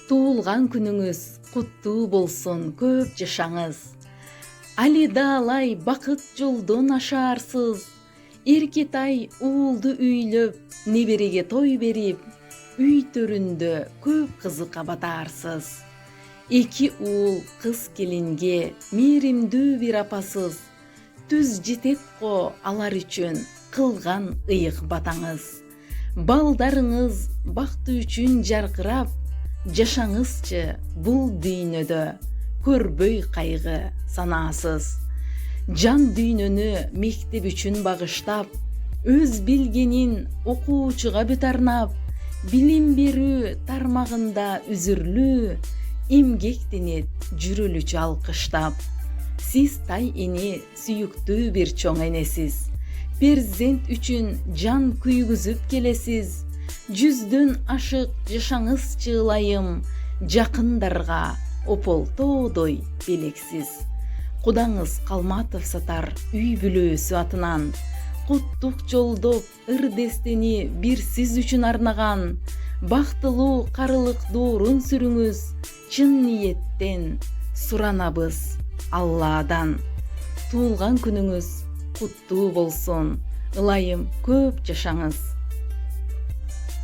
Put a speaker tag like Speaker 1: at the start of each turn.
Speaker 1: Туылған күнүңүз куттуу болсун, көп жашаңыз. Али даалай бакыт жолдон ашаарсыз. Эркетай уулду үйлөп, небереге той берип, үй төрүндө көп кызыкка батаарсыз. Эки уул кыз келинге мээримдүү бир апасыз. Түз жетет го алар үчүн кылган ыйык батаңыз. Балдарыңыз бакты үчүн жаркырап, жашаңызчы бул дүйнөдө көрбөй кайгы санаасыз. Жан дүйнөнү мектеп үчүн багыштап, өз билгенин окуучуга бүт арнап, билим берүү тармагында үзүрлүү, эмгектенет жүрүлүчү алкыштап. Сиз тай эне сүйүктүү бир чоң энесиз. Перзент үчүн жан күйгүзүп келесиз. Жүздөн ашык жашаңызчы ылайым, жакындарга ополтоодой белексиз. Кудаңыз Калматов сатар үй бүлөөсү атынан, куттук жолдоп ыр дестени бир сиз үчүн арнаган. Бактылуу карылык доорун сүрүңүз, чын ниеттен суранабыз Алладан. Туылган күнүңүз куттуу болсун, ылайым көп жашаңыз.